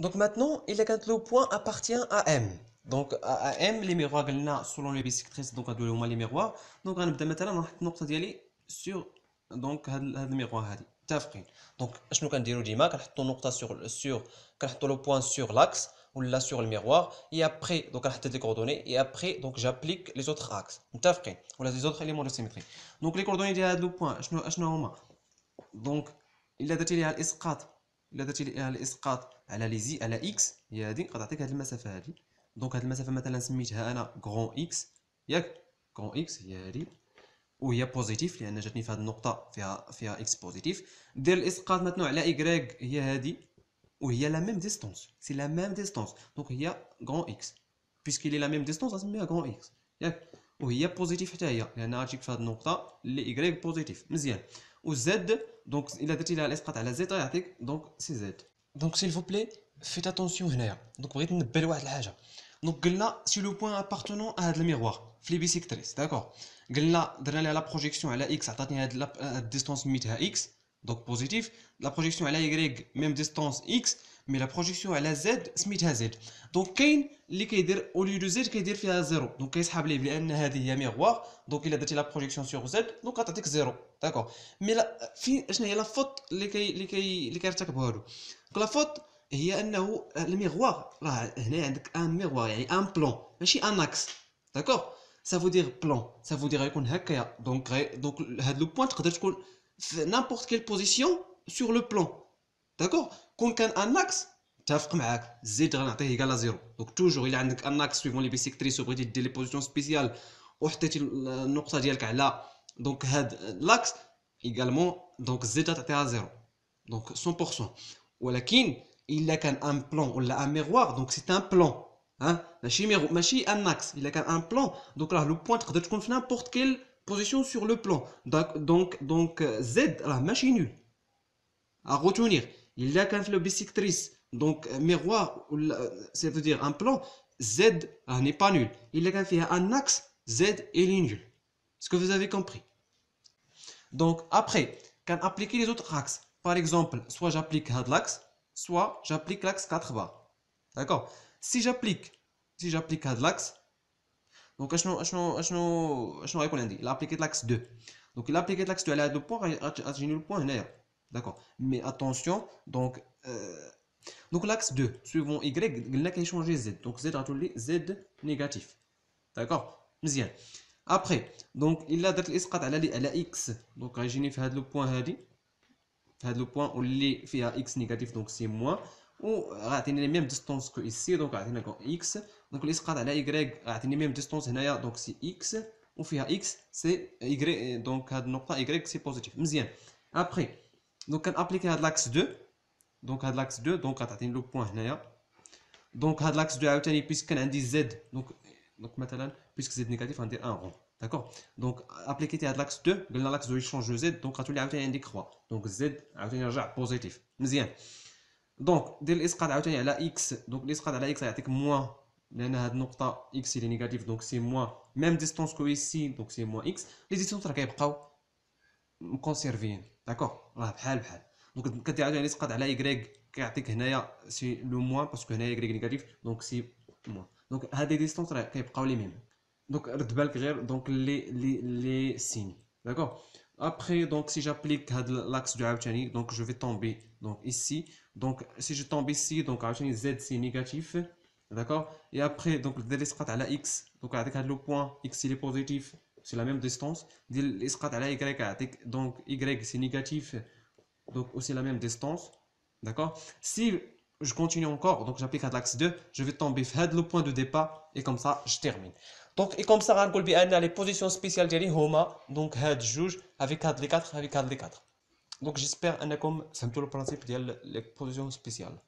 Donc maintenant, il est quand le point appartient à M. Donc à M, les miroirs قلنا selon les bisectrices donc هادو هما les miroirs. Donc غنبدا مثلا نحط النقطة ديالي sur donc هاد الميغوار هادي متفقين. دونك اشنو كنديرو ديما كنحطو نقطة sur كنحطو لو بوين sur l'axe ولا sur le miroir et après donc كنحدد les coordonnées et après donc j'applique les autres axes متفقين ولا les autres éléments de symétrie. Donc les coordonnées ديال هاد لو بوين اشنو هما. دونك الا درتي ليها الاسقاط الا درتي ليها الاسقاط على لي زي على اكس هي هذه غتعطيك هذه المسافه هذه. دونك هذه المسافه مثلا سميتها انا غران اكس ياك غران اكس هي هذه وهي بوزيتيف لان جاتني في هذه النقطه فيها اكس بوزيتيف. دير الاسقاط مثلا على ايكغيك هي هذه وهي لا ميم ديستونس سي لا ميم ديستونس دونك هي غران اكس بيسكي لي لا ميم ديستونس غنسميها غران اكس ياك وهي بوزيتيف حتى هي لان غتجيك في هذه النقطه اللي ايكغيك بوزيتيف مزيان. وزد دونك الا درتي لها الاسقاط على زد غيعطيك دونك سي زد. دونك s'il vous plaît faites attention هنايا. دونك بغيت نبه لواحد الحاجه. دونك قلنا سي لو بوين ابارتونون ا هاد الميغوار في لي بيسيكتريس داكوغ. قلنا درنا لها لا بروجيكسيون على اكس عطاتني هاد الديستونس سميتها اكس دونك بوزيتيف. لا بروجيكسيون على يغريك ميم ديستونس اكس مي لا بروجيكسيون على زد سميتها زد. دونك كاين اللي كيدير اوليو دو زد كيدير فيها زيرو دونك كيسحب ليه بان هذه هي ميغوار دونك الا درتي لا بروجيكسيون سور زد دونك غتعطيك زيرو داكوغ. مي لا فين شنو هي لا فوت اللي كيرتكبوا هادو. لا فوت هي انه الميغوار راه هنا عندك ان ميغوار يعني ان بلون ماشي ان اكس داكوغ. سا فو دير بلون سا فو دير يكون هكايا دونك هاد لو بوين تقدر تكون في نيمبورط كيل بوزيسيون سور لو بلون داكوغ. كون كان ان اكس متفق معاك زيد غنعطيه ايكال زيرو. دونك توجور الا عندك ان اكس سويفون لي بيسيكتريس وبغيتي دير لي بوزيسيون سبيسيال وحطيتي النقطه ديالك على دونك هاد لاكس ايغالمون دونك زيد تعطيها زيرو دونك 100%. ولكن الا كان ان بلون ولا ان ميغوار دونك سي ان بلون ها ماشي ان اكس. الا كان ان بلون دونك راه لو بوين تقدر تكون في نيمبورط كيل بوزيسيون سور لو بلون دونك زد راه ماشي نول à retenir. Il y a qu'un flot bisectrice donc miroir ça veut dire un plan Z n'est pas nul. Il y a qu'un fait un axe Z est nul. Est-ce que vous avez compris? Donc après quand appliquer les autres axes par exemple soit j'applique l'axe soit j'applique l'axe 4 bar d'accord. Si j'applique l'axe donc شنو غيكون عندي لا appliqué l'axe 2 donc il a appliqué l'axe 2 على هذا البوين غتجيني البوين هنايا d'accord. Mais attention donc l'axe 2 suivant y قلنا كيشونجي z donc z غتولي z négatif d'accord مزيان. après donc الا درت الاسقاط على x donc غيجيني في هذا لو بوين هادي في هذا لو بوين واللي فيها x négatif donc سي موان وغيعطيني ميم ديستونس كو ici donc غيعطينا x donc الاسقاط على y غيعطيني ميم ديستونس هنايا donc سي x وفيها x سي y donc هاد النقطه y سي بوزيتيف مزيان. après donc كنابليكي هاد لاكس 2 دونك هاد لاكس 2 دونك غتعطيني لو بوين هنايا دونك هاد لاكس 2 عاوتاني بيسك كان عندي زد دونك مثلا بيسك زد نيجاتيف غندير ان رون داكوغ. دونك ابليكيتي هاد لاكس 2 قلنا لاكس 2 يشونج زد دونك غتولي عاوتاني عندي كخوا دونك زد عاوتاني رجع بوزيتيف مزيان. دونك دير الاسقاط عاوتاني على اكس دونك الاسقاط على اكس غيعطيك موان لان هاد النقطه اكس اللي نيجاتيف دونك سي موان ميم ديستونس كو ايسي دونك سي موان اكس. لي ديستونس راه كيبقاو مكونسيرفين داكوغ راه بحال دونك كدير عاوتاني الاسقاط على y كيعطيك هنايا سي لو موان باسكو هنايا y نيجاتيف دونك سي موان دونك هاد لي ديستونس راه كيبقاو لي ميم دونك رد بالك غير دونك لي سين داكوغ. après donc si j'applique l'axe de عاوتاني donc je vais tomber donc ici donc si je tombe ici donc عاوتاني z c'est négatif d'accord. et après donc دير الاسقاط على x donc غيعطيك هاد لو بوين x il est positif c'est la même distance. دير الاسقاط على y غيعطيك donc y c'est négatif donc aussi la même distance d'accord. si je continue encore donc j'applique à l'axe 2 je vais tomber vers le point de départ et comme ça je termine. donc et comme ça غنقول بان les positions spéciales ديالي هما donc هاد جوج avec هاد les 4 avec هاد les 4 donc j'espère انكم فهمتوا le principe ديال les positions spéciales.